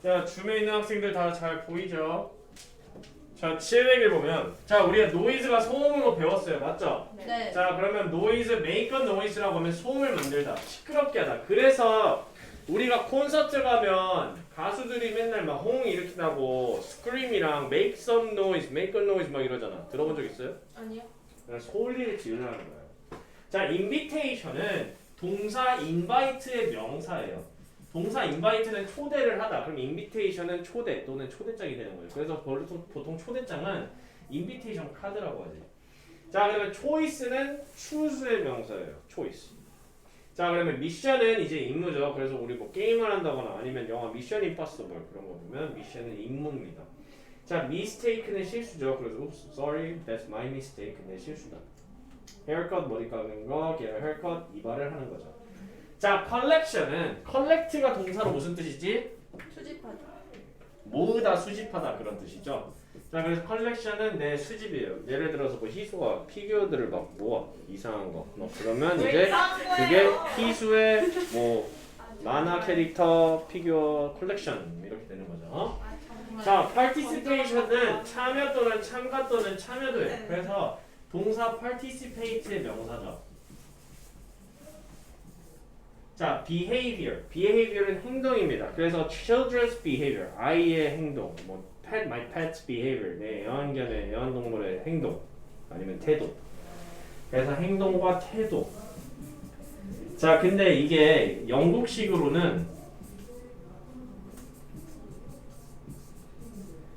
자, 줌에 있는 학생들 다 잘 보이죠? 자, 700일 보면 자, 우리가 노이즈가 소음으로 배웠어요. 맞죠? 네. 자, 그러면 노이즈, make a noise라고 하면 소음을 만들다, 시끄럽게 하다. 그래서 우리가 콘서트 가면 가수들이 맨날 막 호응 일으킨다고 scream이랑 make some noise, make a noise 막 이러잖아. 들어본 적 있어요? 아니요. 소리를 지르라는 거예요. 자, invitation은 동사 invite의 명사예요. 동사 invite는 초대를 하다. 그럼 invitation은 초대 또는 초대장이 되는 거예요. 그래서 보통 초대장은 invitation 카드라고 하지. 자, 그러면 choice는 choose의 명사예요. choice. 자, 그러면 mission은 이제 임무죠. 그래서 우리 뭐 게임을 한다거나 아니면 영화 Mission Impossible 그런 거 보면 mission은 임무입니다. 자, mistake는 실수죠. 그래서 oops, sorry, that's my mistake. 내 실수다. haircut 머리 깎는 거, get a haircut 이발을 하는 거죠. 자, collection은 collect가 동사로 무슨 뜻이지? 수집하다. 모으다, 수집하다 그런 뜻이죠. 자, 그래서 collection은 내 수집이에요. 예를 들어서 뭐 희수가 피규어들을 막 모아 이상한 거, 뭐 그러면 이제 그게 희수의 뭐 만화 캐릭터 피규어 컬렉션 이렇게 되는 거죠. 자, participation은 참여 또는 참가 또는 참여도예요. 그래서 동사 participate의 명사죠. 자, behavior은 행동입니다. 그래서 children's behavior, 아이의 행동, 뭐 my pet's behavior, 내 애완견의 애완동물의 행동, 아니면 태도. 그래서 행동과 태도. 자, 근데 이게 영국식으로는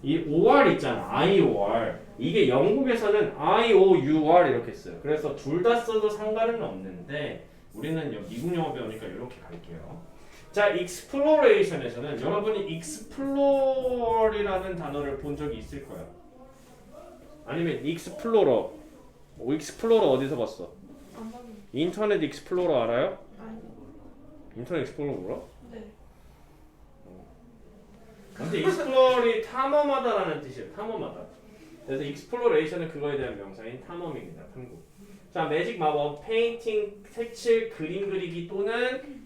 이 OR 있잖아, IOR. 이게 영국에서는 IOUR 이렇게 써요. 그래서 둘 다 써도 상관은 없는데 우리는 미국 영어 배우니까 이렇게 갈게요. 자, exploration에서는 여러분이 explor이라는 단어를 본 적이 있을 거야. 아니면 explorer. explorer 어디서 봤어? 안 봤는데. 인터넷 익스플로러 알아요? 아니. 인터넷 익스플로러 몰라? 네. 근데 explor이 탐험하다라는 뜻이에요. 탐험하다. 그래서 exploration은 그거에 대한 명사인 탐험입니다. 탐구. 자, 매직 마법, 페인팅, 색칠, 그림 그리기 또는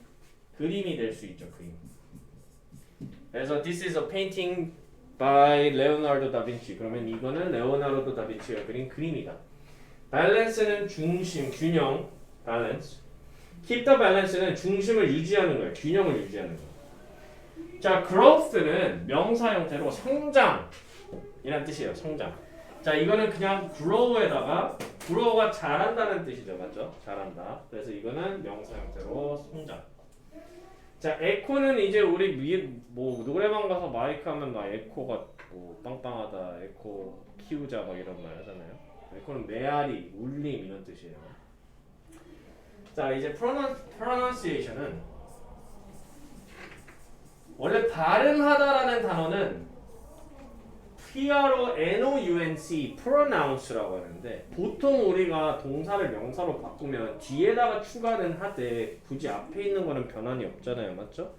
그림이 될 수 있죠. 그림. 그래서 this is a painting by Leonardo da Vinci. 그러면 이거는 레오나르도 다빈치가 그린 그림이다. balance는 중심, 균형, balance. keep the balance는 중심을 유지하는 거예요. 균형을 유지하는 거. 자, growth는 명사 형태로 성장 이란 뜻이에요. 성장. 자, 이거는 그냥 grow에다가 grow가 자란다는 뜻이죠. 맞죠? 자란다. 그래서 이거는 명사 형태로 성장. 자, 에코는 이제 우리 뭐 노래방 가서 마이크 하면 막 에코가 뭐 빵빵하다, 에코 키우자 막 이런 말 하잖아요. 에코는 메아리, 울림 이런 뜻이에요. 자, 이제 pronunciation은 원래 발음하다라는 단어는 PRONOUNC, pronounce라고 하는데 보통 우리가 동사를 명사로 바꾸면 뒤에다가 추가는 하되 굳이 앞에 있는 거는 변환이 없잖아요. 맞죠?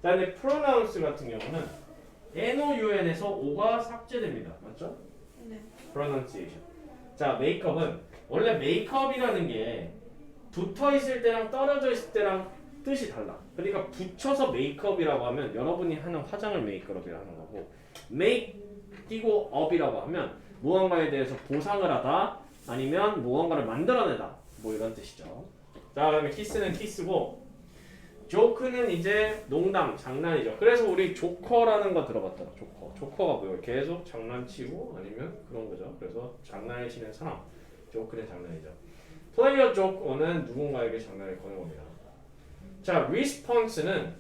자, 근데 pronounce 같은 경우는 NOUN에서 O가 삭제됩니다. 맞죠? 네. pronunciation. 자, 메이크업은 원래 메이크업이라는 게 붙어 있을 때랑 떨어져 있을 때랑 뜻이 달라. 그러니까 붙여서 메이크업이라고 하면 여러분이 하는 화장을 메이크업이라고 하는 거고 make 띄고 업이라고 하면 무언가에 대해서 보상을 하다 아니면 무언가를 만들어내다 뭐 이런 뜻이죠. 자, 그다음에 키스는 키스고 조크는 이제 농담, 장난이죠. 그래서 우리 조커라는 거 들어봤잖아. 조커가 뭐예요? 계속 장난치고 아니면 그런 거죠. 그래서 장난을 치는 사람. 조크는 장난이죠. play a joke는 누군가에게 장난을 거는 겁니다. 자, response는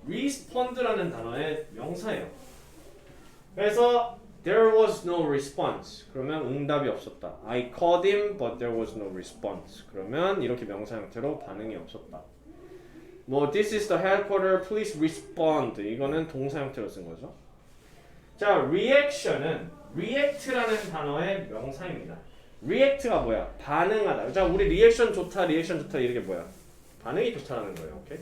respond라는 단어의 명사예요. 그래서 there was no response. 그러면 응답이 없었다. I called him but there was no response. 그러면 이렇게 명사 형태로 반응이 없었다. 뭐 this is the headquarter, please respond. 이거는 동사 형태로 쓴 거죠. 자, reaction은 react라는 단어의 명사입니다. react가 뭐야? 반응하다. 자, 우리 리액션 좋다 이게 뭐야? 반응이 좋다라는 거예요. 오케이?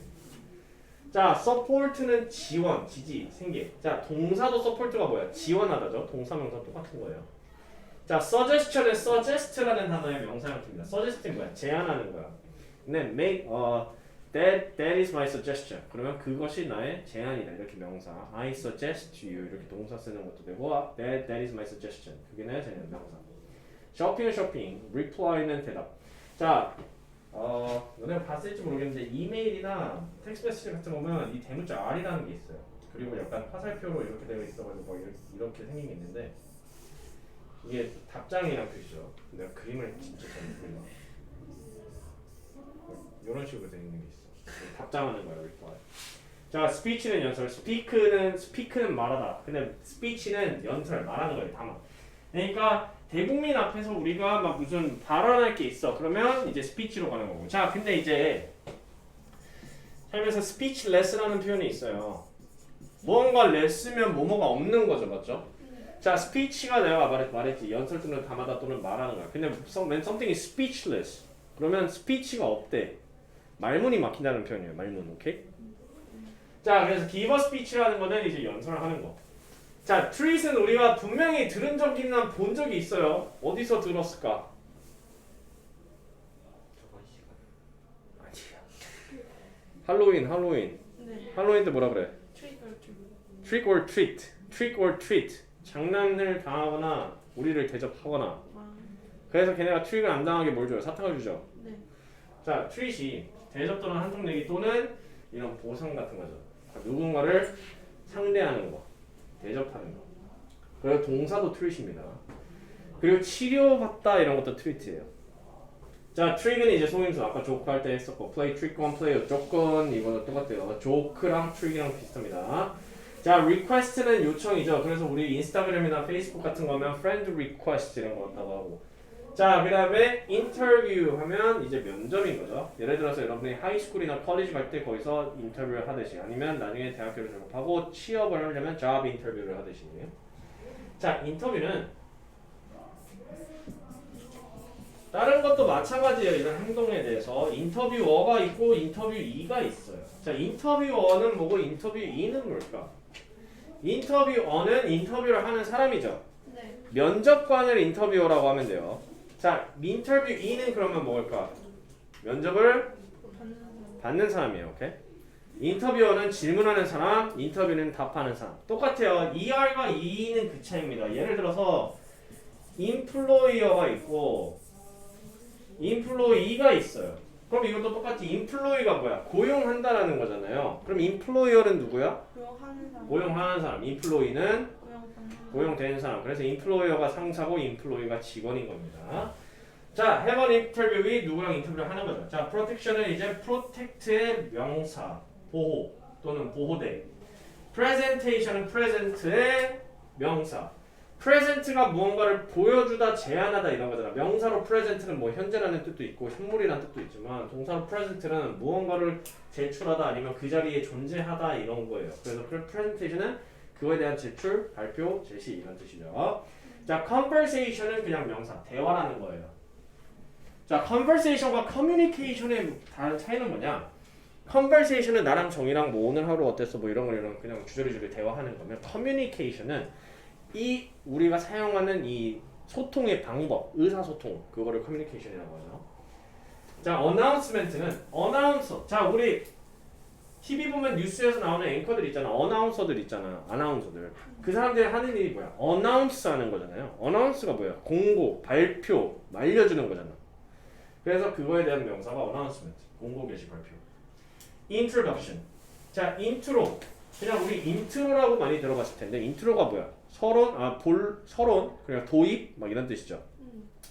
자, support는 지원, 지지, 생계. 자, 동사도 support가 뭐야? 지원하다죠. 동사명사 똑같은 거예요. 자, suggestion은 suggest라는 단어의 명사 형태입니다. suggest는 뭐야? 제안하는 거야. 근데 That is my suggestion. 그러면 그것이 나의 제안이다. 이렇게 명사. I suggest you 이렇게 동사 쓰는 것도 되고 that is my suggestion. 그게 나의 제안 명사. shopping은 shopping, reply는 대답. 자, 너네가 봤을지 모르겠는데 이메일이나 텍스트 메시지 같은 거 보면 이 대문자 R이라는 게 있어요. 그리고 약간 화살표로 이렇게 되어 있어가지고 뭐 이렇게 생긴 게 있는데 이게 답장이란 뜻이죠. 내가 그림을 진짜 잘 그려. 이런 식으로 되어 있는 게 있어. 답장하는 거야, reply. 자, speech는 연설, speak는 말하다. 근데 speech는 연설, 말하는 거예요, 담아. 그러니까 대국민 앞에서 우리가 막 무슨 발언할 게 있어. 그러면 이제 speech로 가는 거고. 자, 근데 이제 살면서 speechless라는 표현이 있어요. 무언가 less면 뭐뭐가 없는 거죠, 맞죠? 자, speech가 내가 말했지. 연설 또는 담아다 또는 말하는 거야. 근데 when something is speechless, 그러면 speech가 없대. 말문이 막힌다는 표현이에요. 말문, 오케이? 자, 그래서 give a speech라는 거는 이제 연설을 하는 거. 자, treat은 우리가 분명히 들은 적이나 본 적이 있어요. 어디서 들었을까? 아니야. 할로윈. 네. 할로윈 때 뭐라 그래? Trick or treat. Trick or treat. 장난을 당하거나 우리를 대접하거나. 그래서 걔네가 트릭을 안 당하게 뭘 줘요? 사탕을 주죠. 네. 자, 트릿이 대접 또는 한통 내기 또는 이런 보상 같은 거죠. 누군가를 상대하는 거, 대접하는 거. 그리고 동사도 트릿입니다. 그리고 치료받다 이런 것도 트릿이에요. 자, 트릭은 이제 속임수 아까 조크 할 때 했었고, play trick on play 조건 이거는 똑같아요. 조크랑 트릭이랑 비슷합니다. 자, request는 요청이죠. 그래서 우리 인스타그램이나 페이스북 같은 거 하면 friend request 이런 거 같다고 하고. 자, 그 다음에 인터뷰 하면 이제 면접인 거죠. 예를 들어서 여러분이 하이스쿨이나 컬리지 갈 때 거기서 인터뷰를 하듯이 아니면 나중에 대학교를 졸업하고 취업을 하려면 job 인터뷰를 하듯이. 자, 인터뷰는 다른 것도 마찬가지예요. 이런 행동에 대해서 인터뷰어가 있고 인터뷰이가 있어요. 자, 인터뷰어는 뭐고 인터뷰이는 뭘까? 인터뷰어는 인터뷰를 하는 사람이죠. 네. 면접관을 인터뷰어라고 하면 돼요. 자, 인터뷰이는 그러면 뭘까? 면접을 받는 사람이에요. 오케이? 인터뷰어는 질문하는 사람, 인터뷰는 답하는 사람. 똑같아요. ER과 EE는 그 차이입니다. 예를 들어서 employer가 있고 employee가 있어요. 그럼 이것도 똑같이 employee가 뭐야? 고용한다라는 거잖아요. 그럼 employer는 누구야? 고용하는 사람. 고용하는 사람. employee는 고용받는 사람. 고용되는 사람. 그래서 employer가 상사고 employee가 직원인 겁니다. 자, have an interview with 누구랑 인터뷰를 하는 거죠. 자, protection은 이제 protect의 명사, 보호 또는 보호대. presentation은 present의 명사. present가 무언가를 보여주다, 제안하다 이런 거잖아. 명사로 present는 뭐 현재라는 뜻도 있고 현물이라는 뜻도 있지만 동사로 present는 무언가를 제출하다 아니면 그 자리에 존재하다 이런 거예요. 그래서 presentation은 그거에 대한 제출, 발표, 제시 이런 뜻이죠. 자, conversation은 그냥 명사, 대화라는 거예요. 자, conversation과 communication의 다른 차이는 뭐냐? conversation은 나랑 정이랑 뭐 오늘 하루 어땠어 뭐 이런 거 그냥 주저리주저리 대화하는 거면 communication은 이 우리가 사용하는 이 소통의 방법, 의사소통 그거를 communication이라고 하죠. 자, announcement는 어나운서. 자, 우리 TV 보면 뉴스에서 나오는 앵커들 있잖아. 어나운서들 있잖아. 아나운서들. 그 사람들이 하는 일이 뭐야? 어나운스 하는 거잖아요. 어나운스가 뭐야? 공고, 발표, 알려주는 거잖아. 그래서 그거에 대한 명사가 announcement, 공고, 게시, 발표. introduction. 자, 인트로. 그냥 우리 인트로라고 많이 들어봤을 텐데 인트로가 뭐야? 서론, 그냥 도입 막 이런 뜻이죠.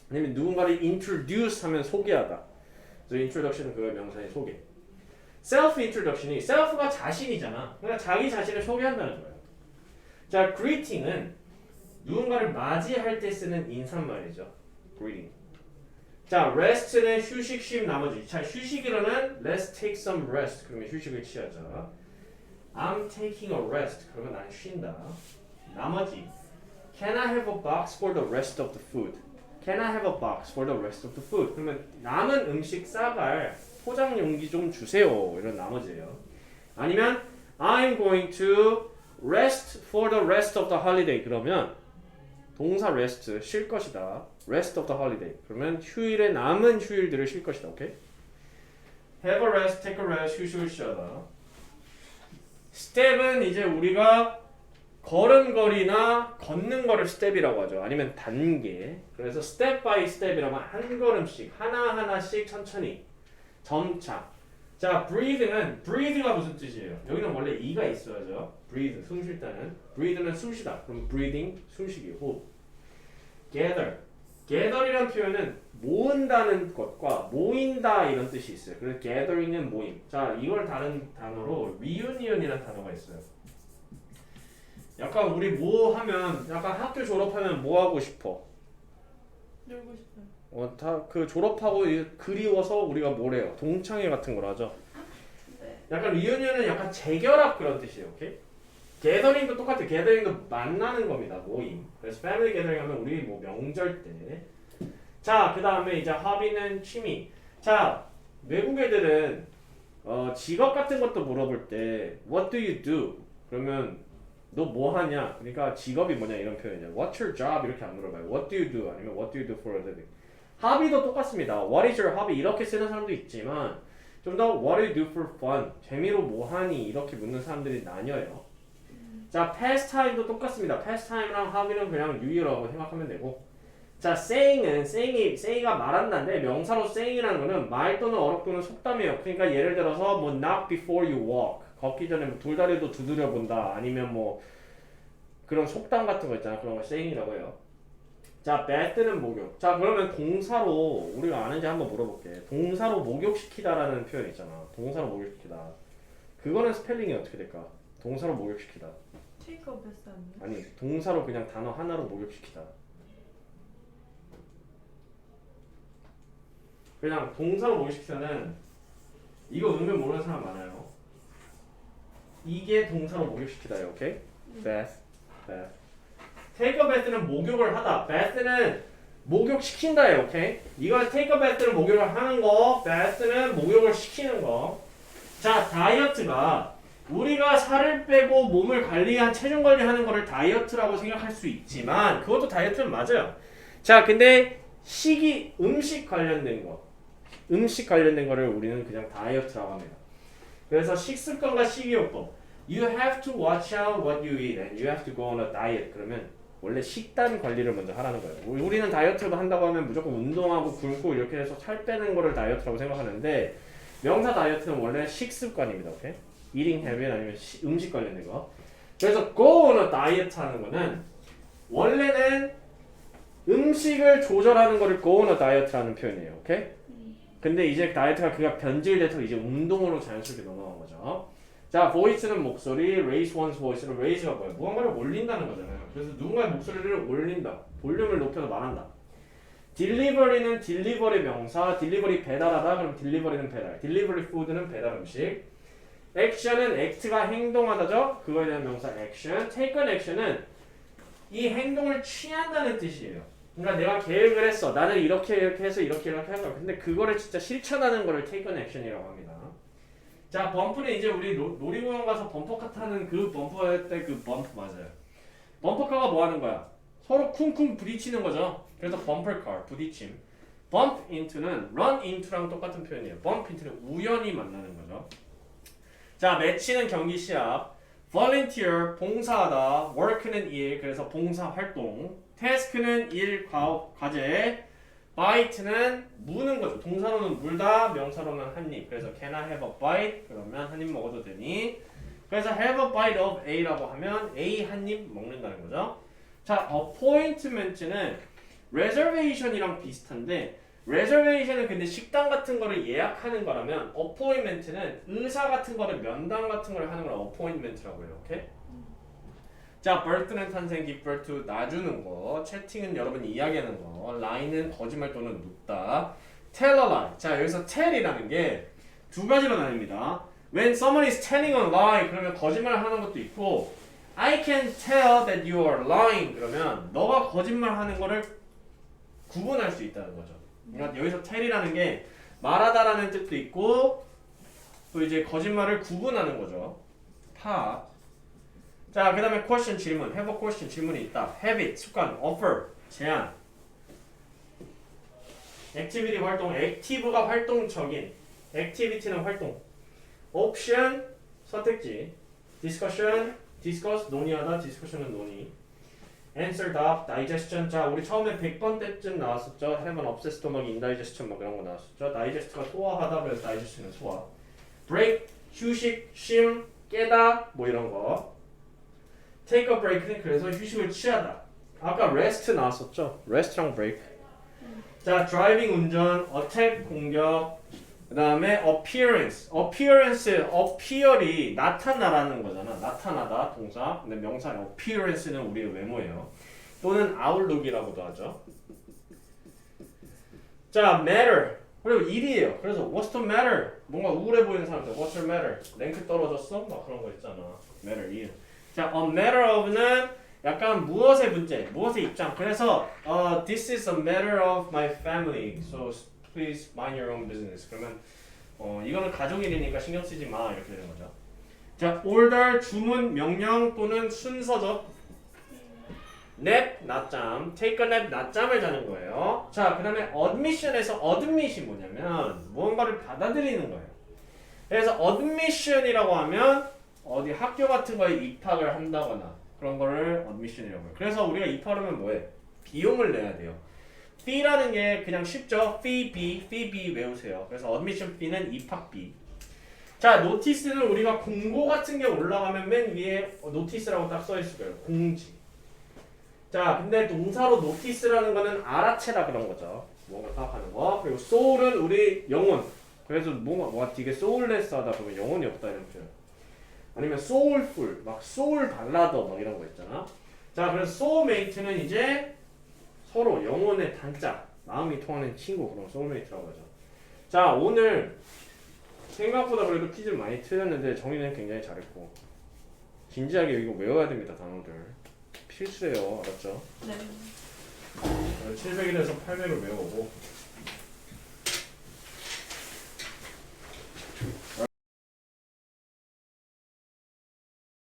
아니면 누군가를 introduce 하면 소개하다. 그래서 introduction은 그거의 명사의 소개. self introduction이 self가 자신이잖아. 그러니까 자기 자신을 소개한다는 거예요. 자, greeting은 누군가를 맞이할 때 쓰는 인사말이죠. greeting. 자, rest는 휴식, 쉼, 나머지. 자, 휴식이라는 let's take some rest. 그러면 휴식을 취하자. I'm taking a rest. 그러면 난 쉰다. 나머지. Can I have a box for the rest of the food? Can I have a box for the rest of the food? 그러면 남은 음식 싸갈 포장 용기 좀 주세요. 이런 나머지예요. 아니면 I'm going to rest for the rest of the holiday. 그러면 동사 rest 쉴 것이다. rest of the holiday. 그러면 휴일에 남은 휴일들을 쉴 것이다. 오케이? have a rest, take a rest, 휴식을 취하다. step은 이제 우리가 걸음걸이나 걷는 거를 step이라고 하죠. 아니면 단계. 그래서 step by step이라면 한 걸음씩 하나하나씩 천천히 점차. 자, breath가 무슨 뜻이에요? 여기는 원래 e가 있어야죠. breathe, 숨 쉴 때는. breathe는 숨 쉬다. 그럼 breathing, 숨쉬기, 호흡. gather이란 표현은 모은다는 것과 모인다 이런 뜻이 있어요. 그래서 gathering은 모임. 자, 이걸 다른 단어로 reunion이라는 단어가 있어요. 약간 우리 뭐 하면 약간 학교 졸업하면 뭐 하고 싶어? 놀고 싶어요. 다 그 졸업하고 그리워서 우리가 뭐래요? 동창회 같은 걸 하죠. 네. 약간 리유니언은 약간 재결합 그런 뜻이에요. 오케이? 게더링도 똑같아요. 게더링도 만나는 겁니다. 모임. 그래서 패밀리 게더링 하면 우리 뭐 명절 때. 자, 그 다음에 이제 허비는 취미. 자, 외국 애들은 직업 같은 것도 물어볼 때 What do you do? 그러면 너 뭐 하냐? 그러니까 직업이 뭐냐 이런 표현이죠. What's your job? 이렇게 안 물어봐요. What do you do? 아니면 What do you do for a living? hobby도 똑같습니다. What is your hobby? 이렇게 쓰는 사람도 있지만 좀 더 What do you do for fun? 재미로 뭐 하니? 이렇게 묻는 사람들이 나뉘어요. 자, pastime도 똑같습니다. pastime랑 hobby는 그냥 유의라고 생각하면 되고. 자, saying가 말한다인데 명사로 saying이라는 거는 말 또는 어록 또는 속담이에요. 그러니까 예를 들어서 뭐 knock before you walk. 걷기 전에 뭐 돌다리도 두드려 본다. 아니면 뭐 그런 속담 같은 거 있잖아. 그런 걸 saying이라고 해요. 자, bat는 목욕. 자, 그러면 동사로 우리가 아는지 한번 물어볼게. 동사로 목욕시키다라는 표현 있잖아. 동사로 목욕시키다. 그거는 스펠링이 어떻게 될까? 동사로 목욕시키다. take a bath 아니에요? 아니, 동사로 그냥 단어 하나로 목욕시키다. 그냥 동사로 목욕시키다는 이거 은근 모르는 사람 많아요. 이게 동사로 목욕시키다예요. 오케이? bath. take a bath는 목욕을 하다. bath는 목욕시킨다예요. 오케이? 이거 take a bath는 목욕을 하는 거, bath는 목욕을 시키는 거. 자, 다이어트가 우리가 살을 빼고 몸을 관리한 체중 관리하는 거를 다이어트라고 생각할 수 있지만 그것도 다이어트는 맞아요. 자, 근데 음식 관련된 거를 우리는 그냥 다이어트라고 합니다. 그래서 식습관과 식이요법. You have to watch out what you eat and you have to go on a diet. 그러면 원래 식단 관리를 먼저 하라는 거예요. 우리는 다이어트도 한다고 하면 무조건 운동하고 굶고 이렇게 해서 살 빼는 거를 다이어트라고 생각하는데 명사 다이어트는 원래 식습관입니다. 오케이? eating habit 아니면 음식 관련된 거. 그래서 go on a diet 하는 거는 원래는 음식을 조절하는 거를 go on a diet라는 표현이에요. 오케이? 근데 이제 다이어트가 그가 변질돼서 이제 운동으로 자연스럽게 넘어간 거죠. 자, voice는 목소리, raise one's voice는 raise가 뭐예요? 무언가를 올린다는 거잖아요. 그래서 누군가의 목소리를 올린다. 볼륨을 높여서 말한다. delivery는 delivery 명사, delivery 배달하다. 그럼 delivery는 배달. delivery food는 배달 음식. action은 act가 행동하다죠. 그거에 대한 명사 action. take an action은 이 행동을 취한다는 뜻이에요. 그러니까 내가 계획을 했어. 나는 이렇게 해서 이렇게 할 거야. 근데 그거를 진짜 실천하는 거를 take an action이라고 합니다. 자, 범프는 이제 우리 놀이공원 가서 범퍼카 타는 그 범퍼 때 그 범프 맞아요. 범퍼카가 뭐 하는 거야? 서로 쿵쿵 부딪히는 거죠. 그래서 범퍼카, 부딪힘. bump into는 run into랑 똑같은 표현이에요. bump into는 우연히 만나는 거죠. 자, 매치는 경기 시합. volunteer, 봉사하다. work는 일, 그래서 봉사 활동. task는 일, 과제. bite는 무는 거죠. 동사로는 물다, 명사로는 한 입. 그래서 can I have a bite? 그러면 한 입 먹어도 되니? 그래서 have a bite of A라고 하면 A 한 입 먹는다는 거죠. 자, appointment는 reservation이랑 비슷한데 reservation은 근데 식당 같은 거를 예약하는 거라면 appointment는 의사 같은 거를 면담 같은 거를 하는 걸 appointment라고 해요. 오케이? 자, birth는 탄생, give birth, 놔주는 거, chatting은 여러분이 이야기하는 거, lie는 거짓말 또는 눕다, tell a lie. 자, 여기서 tell이라는 게 두 가지로 나뉩니다. When someone is telling a lie, 그러면 거짓말을 하는 것도 있고, I can tell that you are lying. 그러면 너가 거짓말하는 거를 구분할 수 있다는 거죠. 그러니까 여기서 tell이라는 게 말하다라는 뜻도 있고, 또 이제 거짓말을 구분하는 거죠. 파. 자, 그 다음에 question 질문. have a question 질문이 있다. habit 습관. offer 제안. activity 활동. active가 활동적인. activity는 활동. option 선택지. discussion discuss 논의하다. discussion은 논의. answer 답. digestion. 자, 우리 처음에 100번 때쯤 나왔었죠. have an upset stomach, indigestion 막 이런 거 나왔었죠. digest가 소화하다. 그래서 digestion은 소화. break 휴식, 쉼, 깨다 뭐 이런 거. take a break는 그래서 휴식을 취하다. 아까 rest 나왔었죠. rest랑 break. 자, driving 운전, attack 공격, 그 다음에 appearance. appear이 나타나라는 거잖아. 나타나다 동사. 근데 명사 appearance는 우리의 외모예요. 또는 outlook이라고도 하죠. 자, matter. 그리고 일이에요. 그래서 what's the matter? 뭔가 우울해 보이는 사람들 what's the matter? 랭크 떨어졌어? 막 그런 거 있잖아. matter 일. 자, a matter of는 약간 무엇의 문제, 무엇의 입장. 그래서 this is a matter of my family. So please mind your own business. 그러면 이거는 가족 일이니까 신경 쓰지 마 이렇게 되는 거죠. 자, order 주문, 명령 또는 순서죠. nap 낮잠, take a nap 낮잠을 자는 거예요. 자, 그다음에 admission에서 admit이 뭐냐면 무언가를 받아들이는 거예요. 그래서 admission이라고 하면 어디 학교 같은 거에 입학을 한다거나 그런 거를 admission이라고 해요. 그래서 우리가 입학하면 뭐해? 비용을 내야 돼요. fee라는 게 그냥 쉽죠. fee 외우세요. 그래서 admission fee는 입학비. 자, notice는 우리가 공고 같은 게 올라가면 맨 위에 notice라고 딱 써 있을 거예요. 공지. 자, 근데 동사로 notice라는 거는 알아채라 그런 거죠. 뭔가 파악하는 거. 그리고 soul은 우리 영혼. 그래서 뭔가 되게 soulless하다 그러면 영혼이 없다 이런 표현. 아니면 soulful, 막 soul 발라더 막 이런 거 있잖아. 자, 그래서 soulmate는 이제 서로 영혼의 단짝, 마음이 통하는 친구, 그런 soulmate라고 하죠. 자, 오늘 생각보다 그래도 퀴즈를 많이 틀렸는데 정리는 굉장히 잘했고 진지하게 이거 외워야 됩니다. 단어들 필수예요. 알았죠? 네. 700일에서 800을 외우고